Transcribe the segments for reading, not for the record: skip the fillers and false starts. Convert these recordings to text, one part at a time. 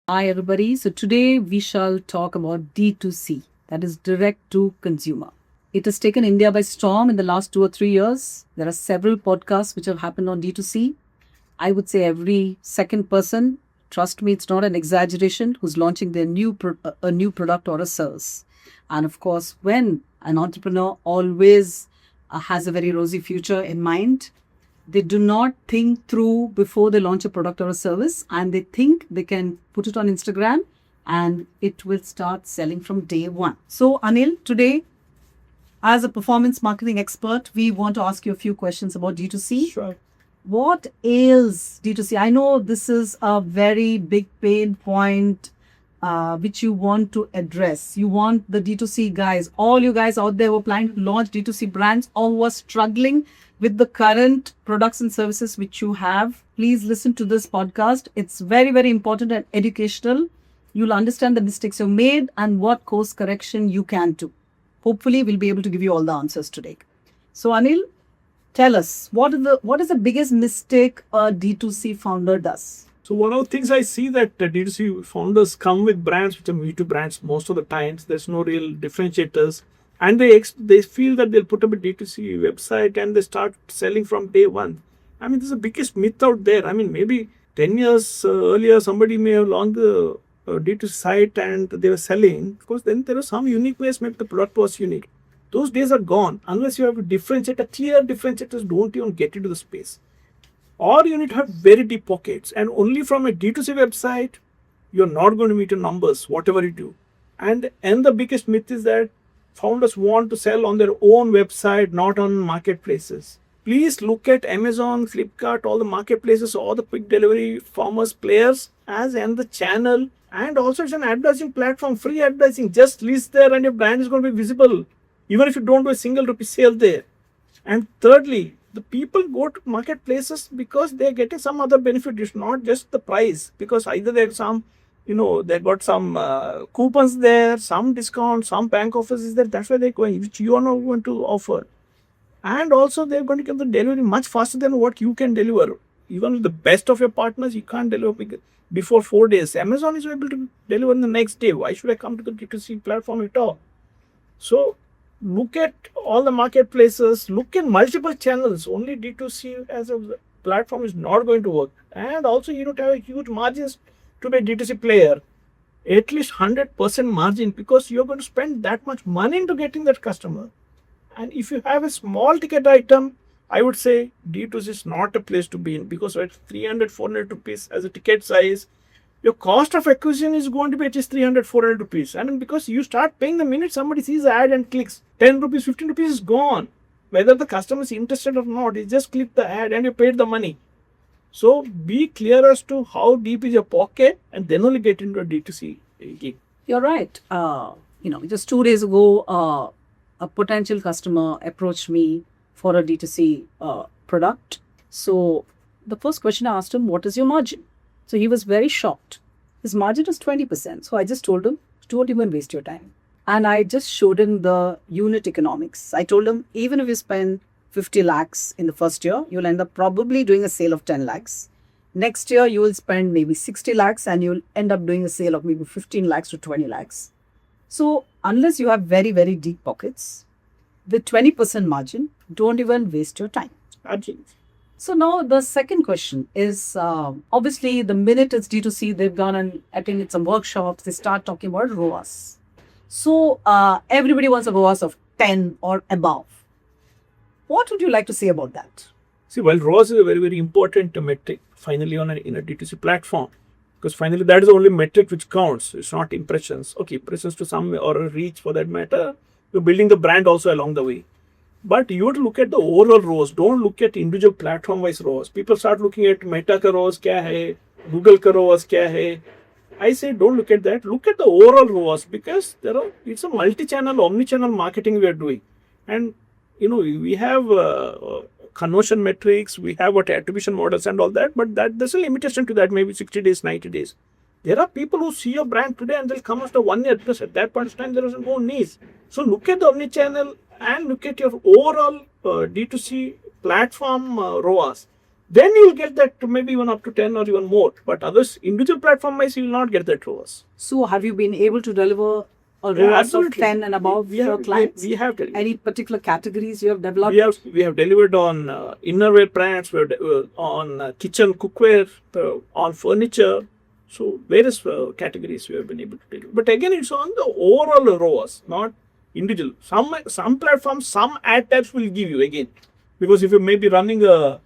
Hi, everybody. So, today we shall talk about D2C, that is direct to consumer. It has taken India by storm in the last 2 or 3 years. There are several podcasts which have happened on D2C. I would say every second person, trust me, it's not an exaggeration, who's launching their a new product or a service. And of course, when an entrepreneur always has a very rosy future in mind, they do not think through before they launch a product or a service, and they think they can put it on Instagram and it will start selling from day one. So, Anil, today, as a performance marketing expert, we want to ask you a few questions about D2C. Sure. What ails D2C? I know this is a very big pain point which you want to address. You want the D2C guys, all you guys out there who are planning to launch D2C brands or who are struggling with the current products and services which you have. Please listen to this podcast. It's very, very important and educational. You'll understand the mistakes you made and what course correction you can do. Hopefully, we'll be able to give you all the answers today. So, Anil, tell us, what is the biggest mistake a D2C founder does? So one of the things I see that D2C founders come with brands which are Me-Too brands most of the times. There's no real differentiators. And they feel that they'll put up a D2C website and they start selling from day one. I mean, this is the biggest myth out there. I mean, maybe 10 years earlier, somebody may have launched the D2C site and they were selling. Of course, then there was some uniqueness, maybe the product was unique. Those days are gone. Unless you have a differentiator, clear differentiators don't even get into the space. Or you need to have very deep pockets, and only from a D2C website, you're not going to meet your numbers, whatever you do. And the biggest myth is that founders want to sell on their own website, not on marketplaces. Please look at Amazon, Flipkart, all the marketplaces, all the quick delivery farmers, players as the channel. And also it's an advertising platform, free advertising. Just list there and your brand is going to be visible, even if you don't do a single rupee sale there. And thirdly, the people go to marketplaces because they're getting some other benefit. It's not just the price, because either there's some, they got some coupons there, some discount, some bank offers is there. That's why they're going, which you are not going to offer. And also they're going to get the delivery much faster than what you can deliver. Even with the best of your partners, you can't deliver before 4 days. Amazon is able to deliver in the next day. Why should I come to the D2C platform at all? So look at all the marketplaces, look at multiple channels. Only D2C as a platform is not going to work. And also you need to have huge margins to be a D2C player. At least 100% margin, because you're going to spend that much money into getting that customer. And if you have a small ticket item, I would say D2C is not a place to be in, because at 300, 400 rupees as a ticket size, your cost of acquisition is going to be at least 300, 400 rupees. And because you start paying the minute somebody sees the ad and clicks, 10 rupees, 15 rupees is gone. Whether the customer is interested or not, you just click the ad and you paid the money. So be clear as to how deep is your pocket, and then only get into a D2C gig. You're right. Just 2 days ago, a potential customer approached me for a D2C product. So the first question I asked him, what is your margin? So he was very shocked. His margin was 20%. So I just told him, don't even waste your time. And I just showed him the unit economics. I told him, even if you spend 50 lakhs in the first year, you'll end up probably doing a sale of 10 lakhs. Next year, you will spend maybe 60 lakhs and you'll end up doing a sale of maybe 15 lakhs to 20 lakhs. So unless you have very, very deep pockets, with 20% margin, don't even waste your time. Absolutely. So now the second question is, obviously the minute it's D2C, they've gone and attended some workshops, they start talking about ROAS. So everybody wants a ROAS of 10 or above. What would you like to say about that? See, well, ROAS is a very, very important metric finally in a D2C platform, because finally that is the only metric which counts. It's not impressions. Okay, impressions to some or a reach for that matter. You're building the brand also along the way. But you have to look at the overall ROAS. Don't look at individual platform-wise ROAS. People start looking at Meta ka ROAS kya hai, Google ka ROAS kya hai. I say don't look at that. Look at the overall ROAS, because it's a multi-channel, omni-channel marketing we are doing. And we have conversion metrics, we have what attribution models and all that, but there's a limitation to that, maybe 60 days, 90 days. There are people who see your brand today and they'll come after 1 year, because at that point in time there is no need. So look at the omni-channel and look at your overall D2C platform ROAS. then you'll get that to maybe even up to 10 or even more. But others, individual platform wise, you will not get that ROAS. So have you been able to deliver a Yeah, ROAS of absolutely. 10 and above We for have- clients? we have delivered. Any particular categories you have developed? We have delivered on innerwear brands, we have on kitchen cookware, on furniture. So various categories we have been able to deliver. But again, it's on the overall ROAS, not individual. Some platforms, some ad types will give you again, because if you may be running a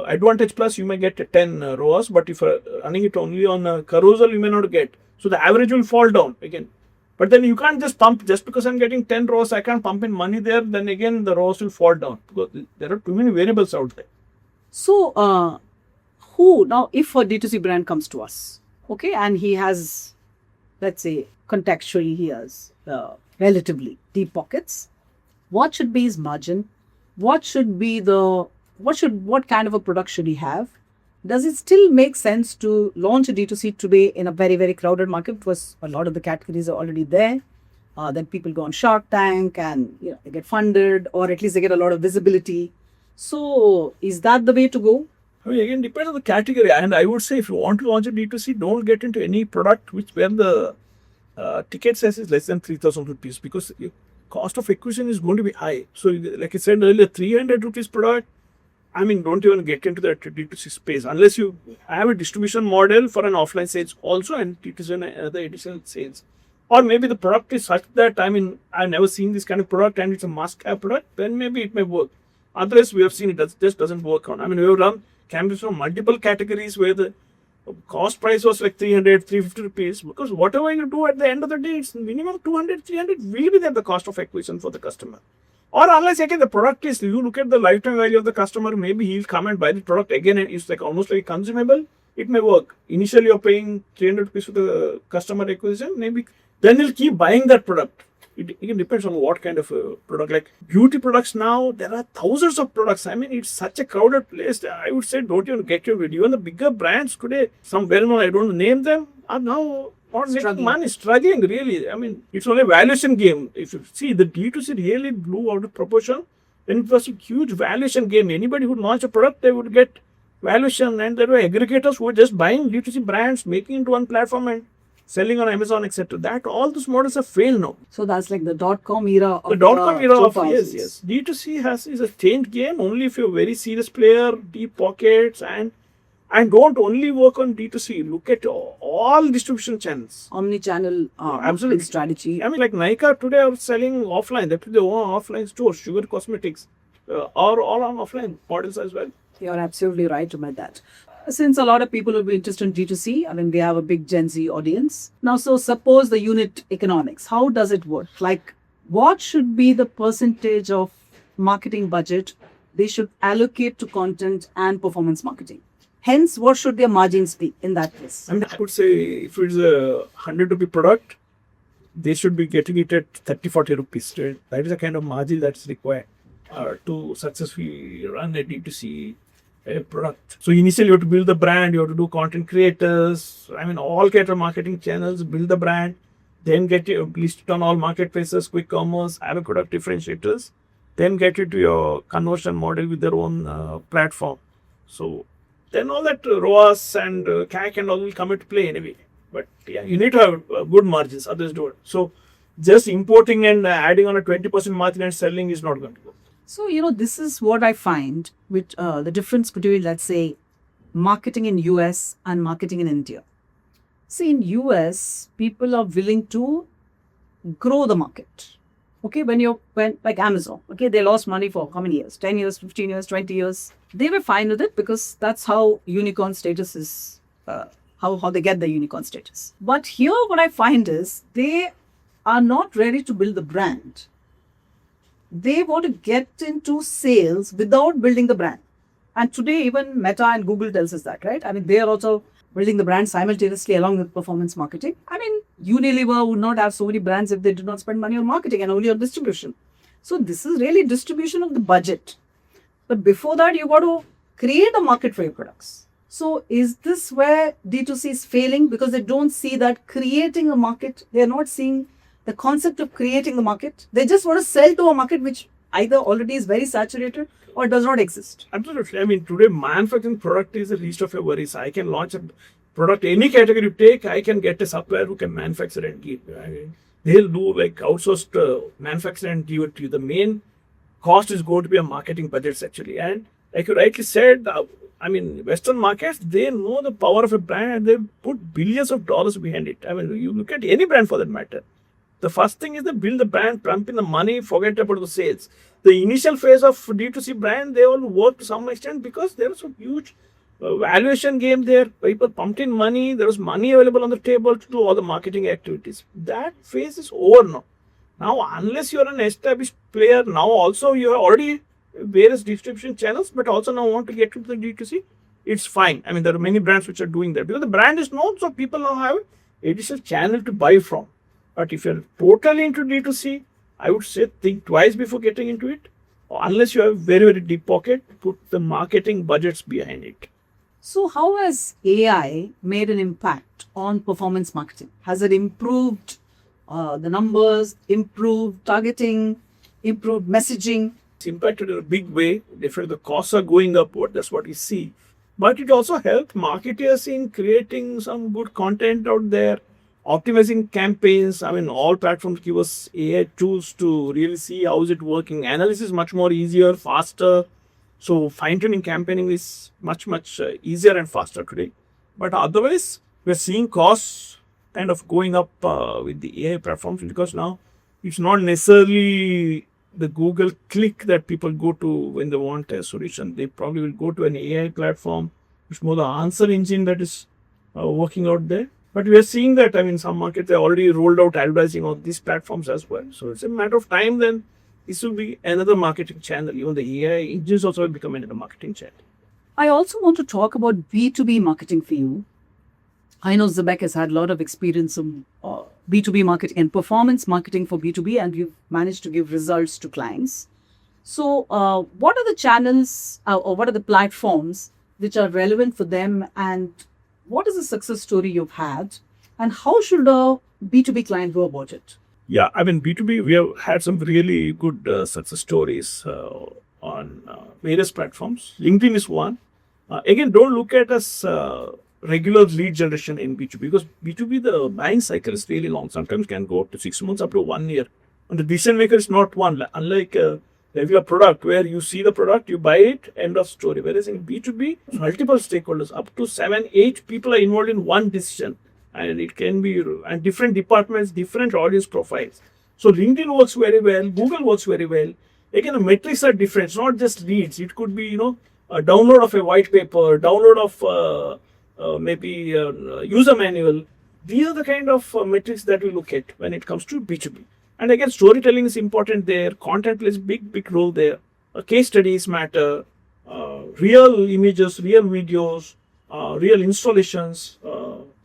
Advantage Plus, you may get a 10 ROAS, but if you're running it only on Carousel, you may not get. So the average will fall down again. But then you can't just pump, just because I'm getting 10 ROAS, I can't pump in money there, then again the ROAS will fall down, because there are too many variables out there. So, who now, if a D2C brand comes to us, okay, and he has, let's say, contextually, he has relatively deep pockets, what should be his margin? What kind of a product should he have? Does it still make sense to launch a D2C today in a very, very crowded market, because a lot of the categories are already there? Then people go on Shark Tank and they get funded, or at least they get a lot of visibility. So, is that the way to go? I mean, again, depends on the category. And I would say, if you want to launch a D2C, don't get into any product where the ticket size is less than 3,000 rupees, because your cost of acquisition is going to be high. So, like I said earlier, 300 rupees product, I mean, don't even get into that D2C space unless you have a distribution model for an offline sales also and D2C and other additional sales. Or maybe the product is such that, I mean, I've never seen this kind of product and it's a must-have product, then maybe it may work. Otherwise, we have seen it just doesn't work on. I mean, we have run campaigns from multiple categories where the cost price was like 300, 350 rupees, because whatever you do at the end of the day, it's minimum 200, 300 will be there, the cost of acquisition for the customer. Or unless again the product is, you look at the lifetime value of the customer, maybe he'll come and buy the product again and it's like almost like consumable, it may work. Initially you're paying 300 rupees for the customer acquisition, maybe then he'll keep buying that product. It depends on what kind of a product. Like beauty products now, there are thousands of products. I mean, it's such a crowded place. I would say don't even get your video. Even the bigger brands today, some well-known, I don't name them, are now not making money, struggling really. I mean, it's only a valuation game. If you see, the D2C really blew out of proportion, then it was a huge valuation game. Anybody who launched a product, they would get valuation, and there were aggregators who were just buying D2C brands, making it into one platform and selling on Amazon, etc. That all those models have failed now. So that's like the .com era of The .com era of 2000s. yes. D2C is a changed game only if you're a very serious player, deep pockets, and don't only work on D2C. Look at all distribution channels. Omnichannel Absolutely. strategy. I mean, like Nykaa today are selling offline. They put their own offline stores, Sugar Cosmetics, are all on offline models as well. You're absolutely right about that. Since a lot of people will be interested in D2C, I mean, we have a big Gen Z audience. Now, so suppose the unit economics, how does it work? Like, what should be the percentage of marketing budget they should allocate to content and performance marketing? Hence, what should their margins be in that case? I mean, I would say if it's a 100 rupee product, they should be getting it at 30-40 rupees. That is the kind of margin that's required to successfully run a D2C product. So initially you have to build the brand, you have to do content creators, I mean all kind of marketing channels, build the brand, then get it listed on all marketplaces, quick commerce, have a product differentiators, then get it to your conversion model with their own platform. So then all that ROAS and CAC and all will come into play anyway. But yeah, you need to have good margins, others don't. So just importing and adding on a 20% margin and selling is not going to go. So, this is what I find with the difference between, let's say, marketing in US and marketing in India. See, in US, people are willing to grow the market. Okay, when like Amazon, okay, they lost money for how many years? 10 years, 15 years, 20 years. They were fine with it because that's how unicorn status is, how they get the unicorn status. But here what I find is they are not ready to build the brand. They want to get into sales without building the brand. And today, even Meta and Google tells us that, right? I mean, they are also building the brand simultaneously along with performance marketing. I mean, Unilever would not have so many brands if they did not spend money on marketing and only on distribution. So this is really distribution of the budget. But before that, you got to create a market for your products. So is this where D2C is failing? Because they don't see that creating a market, they're not seeing the concept of creating the market. They just want to sell to a market which either already is very saturated or does not exist? Absolutely. I mean, today manufacturing product is the least of your worries. I can launch a product, any category you take, I can get a supplier who can manufacture and give. I mean, they'll do like outsourced manufacturing and give it to you. The main cost is going to be a marketing budgets actually. And like you rightly said, I mean, Western markets, they know the power of a brand and they put billions of dollars behind it. I mean, you look at any brand for that matter. The first thing is they build the brand, pump in the money, forget about the sales. The initial phase of D2C brand, they all work to some extent because there is a huge valuation game there. People pumped in money, there was money available on the table to do all the marketing activities. That phase is over now. Now, unless you're an established player, now also you have already various distribution channels, but also now want to get into the D2C, it's fine. I mean, there are many brands which are doing that because the brand is known, so people now have additional channel to buy from. But if you're totally into D2C, I would say think twice before getting into it. Unless you have very, very deep pocket, put the marketing budgets behind it. So, how has AI made an impact on performance marketing? Has it improved the numbers, improved targeting, improved messaging? It's impacted in a big way. Definitely, the costs are going up. That's what we see. But it also helped marketers in creating some good content out there, optimizing campaigns. I mean, all platforms give us AI tools to really see how is it working. Analysis is much more easier, faster. So fine-tuning campaigning is much easier and faster today. But otherwise, we're seeing costs kind of going up with the AI platforms because now it's not necessarily the Google click that people go to when they want a solution. They probably will go to an AI platform. It's more the answer engine that is working out there. But we are seeing that, I mean, some markets they already rolled out advertising on these platforms as well. So it's a matter of time then this will be another marketing channel. Even the AI engines also will become another marketing channel. I also want to talk about B2B marketing for you. I know Xebec has had a lot of experience in B2B marketing and performance marketing for B2B, and you've managed to give results to clients. So what are the channels or what are the platforms which are relevant for them, and what is the success story you've had, and how should a B2B client go about it? Yeah, I mean, B2B, we have had some really good success stories on various platforms. LinkedIn is one. Again, don't look at us regular lead generation in B2B because B2B, the buying cycle is really long. Sometimes can go up to 6 months, up to 1 year. And the decision maker is not one. Unlike regular product where you see the product, you buy it, end of story. Whereas in B2B, multiple stakeholders, up to 7, 8 people are involved in one decision. And it can be and different departments, different audience profiles. So LinkedIn works very well, Google works very well. Again, the metrics are different. It's not just leads. It could be, a download of a white paper, download of maybe user manual. These are the kind of metrics that we look at when it comes to B2B. And again, storytelling is important there. Content plays big role there. Case studies matter. Real images, real videos, real installations,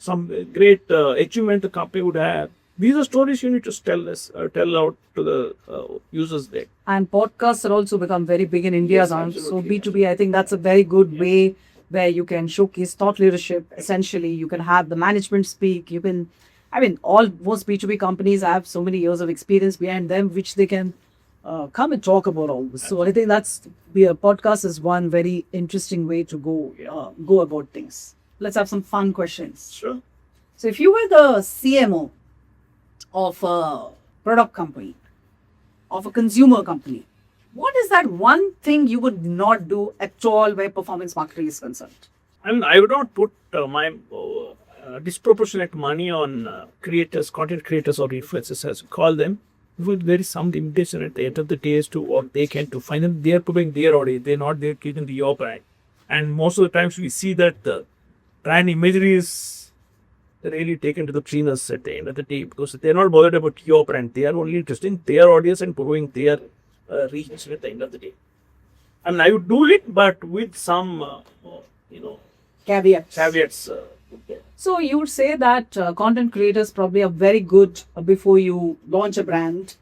some great achievement the company would have. These are stories you need to tell out to the users there. And podcasts are also become very big in India Yes, now. absolutely, So B2B, I think that's a very good way where you can showcase thought leadership. Essentially, you can have the management speak. You can, most B2B companies have so many years of experience behind them, which they can come and talk about all this. So I think a podcast is one very interesting way to go about things. Let's have some fun questions. Sure. So if you were the CMO of a product company, of a consumer company, what is that one thing you would not do at all where performance marketing is concerned? I mean, I would not put my disproportionate money on creators, content creators or influencers as we call them. Because there is some limitation at the end of the day as to what they can do. Finally, they are putting their audience. They're not there creating the your brand. And most of the times we see that the brand imagery is really taken to the cleaners at the end of the day because they're not bothered about your brand. They are only interested in their audience and growing their reach at the end of the day. I mean, I would do it, but with some, caveats. So you would say that content creators probably are very good before you launch a brand.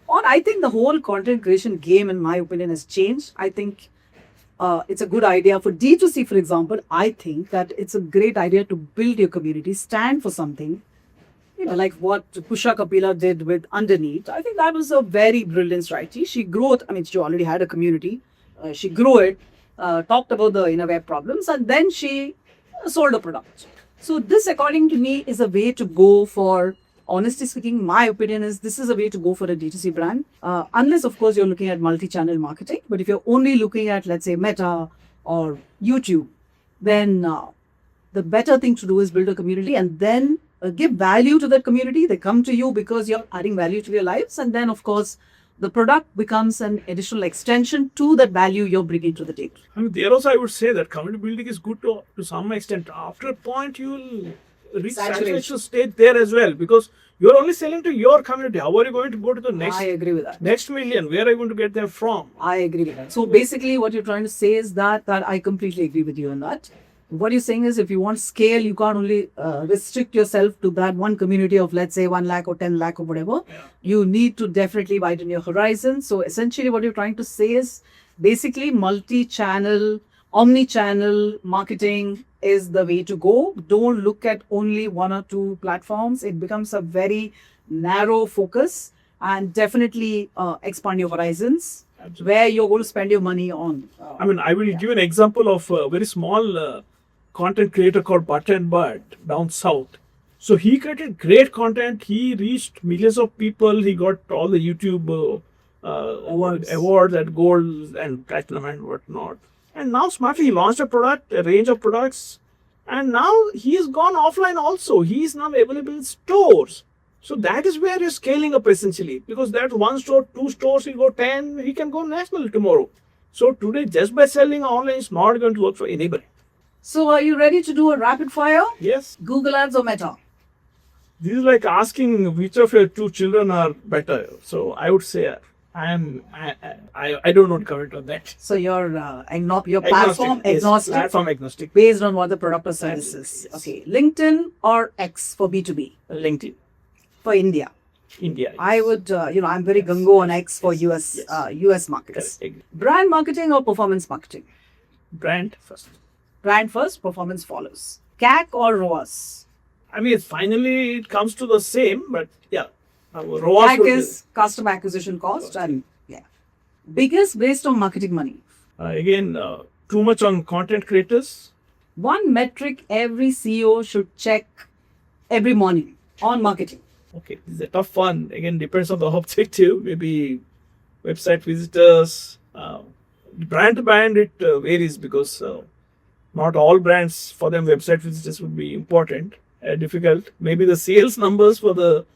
Or I think the whole content creation game, in my opinion, has changed. I think it's a good idea for D2C, for example. I think that it's a great idea to build your community, stand for something, like what Pusha Kapila did with Underneath. I think that was a very brilliant strategy. She already had a community. she grew it, talked about the innerwear problems, and then she sold a product. So this, according to me, is a way to go for. Honestly speaking, my opinion is this is a way to go for a D2C brand. Unless, of course, you're looking at multi-channel marketing. But if you're only looking at, let's say, Meta or YouTube, then the better thing to do is build a community and then give value to that community. They come to you because you're adding value to their lives. And then, of course, the product becomes an additional extension to that value you're bringing to the table. I mean, there also I would say that community building is good to some extent. After a point, you will reach saturation stage there as well, because you're only selling to your community. How are you going to go to the next? I agree with that. Next million, where are you going to get them from? I agree with that. So basically, what you're trying to say is that I completely agree with you on that. What you're saying is, if you want scale, you can't only restrict yourself to that one community of, let's say, 1 lakh or 10 lakh or whatever. Yeah. You need to definitely widen your horizon. So essentially, what you're trying to say is basically multi-channel, omni-channel marketing is the way to go. Don't look at only 1 or 2 platforms. It becomes a very narrow focus, and definitely expand your horizons. Absolutely. Where you're going to spend your money on. I mean, I will give an example of a very small content creator called Kiran Bhat down south. So he created great content. He reached millions of people. He got all the YouTube awards at gold and platinum and whatnot. And now smartly he launched a range of products. And now he has gone offline also. He is now available in stores. So that is where you're scaling up essentially, because that 1 store, 2 stores, he go 10, he can go national tomorrow. So today, just by selling online, it's not going to work for anybody. So are you ready to do a rapid fire? Yes. Google Ads or Meta? This is like asking which of your 2 children are better. So I would say I don't want to comment on that. So you're platform agnostic. Platform agnostic. Based on what the product or service is. Yes. Okay. LinkedIn or X for B2B? LinkedIn. For India. India. Yes. I would, I'm very gungo on X for US, Yes. US markets. Correct. Brand marketing or performance marketing? Brand first. Brand first, performance follows. CAC or ROAS? I mean, finally it comes to the same, but yeah. ROAS CAC is customer acquisition cost, and biggest waste of marketing money. Again, too much on content creators. One metric every CEO should check every morning on marketing. Okay, this is a tough one. Again, depends on the objective. Maybe website visitors. Brand to brand, it varies, because not all brands, for them, website visitors would be important. Difficult. Maybe the sales numbers for the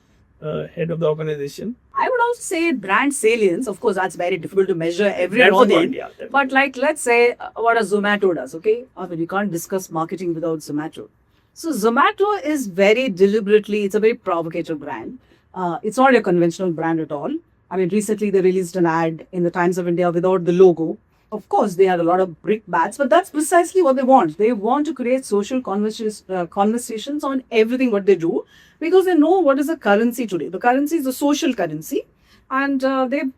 head of the organization. I would also say brand salience. Of course, that's very difficult to measure every That's the morning. point, yeah, definitely. But like, let's say what a Zomato does, okay? I mean, you can't discuss marketing without Zomato. So Zomato is very deliberately, it's a very provocative brand. It's not a conventional brand at all. I mean, recently they released an ad in the Times of India without the logo. Of course, they had a lot of brickbats, but that's precisely what they want. They want to create social conversations on everything what they do, because they know what is the currency today. The currency is the social currency, and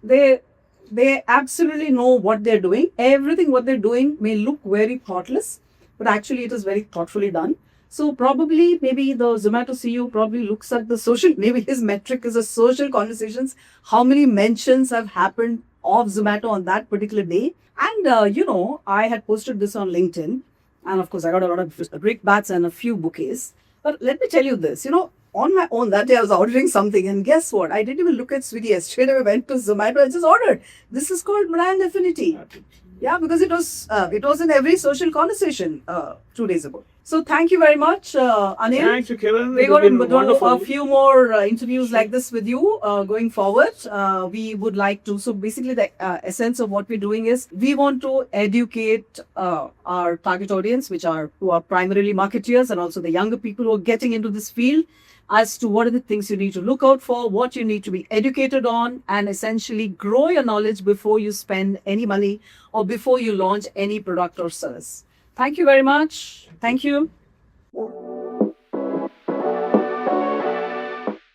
they absolutely know what they're doing. Everything what they're doing may look very thoughtless, but actually it is very thoughtfully done. So probably, maybe the Zomato CEO probably looks at the social, maybe his metric is the social conversations, how many mentions have happened of Zomato on that particular day. And, I had posted this on LinkedIn, and of course I got a lot of brickbats and a few bouquets. But let me tell you this, on my own, that day I was ordering something, and guess what? I didn't even look at Swiggy. I straight away went to Zomato and just ordered. This is called brand affinity. Yeah, because it was in every social conversation 2 days ago. So thank you very much, Anil. Thank you, Kiran. We're going to do a few more interviews like this with you going forward. We would like to, so basically the essence of what we're doing is we want to educate our target audience, who are primarily marketeers, and also the younger people who are getting into this field, as to what are the things you need to look out for, what you need to be educated on, and essentially grow your knowledge before you spend any money or before you launch any product or service. Thank you very much. Thank you.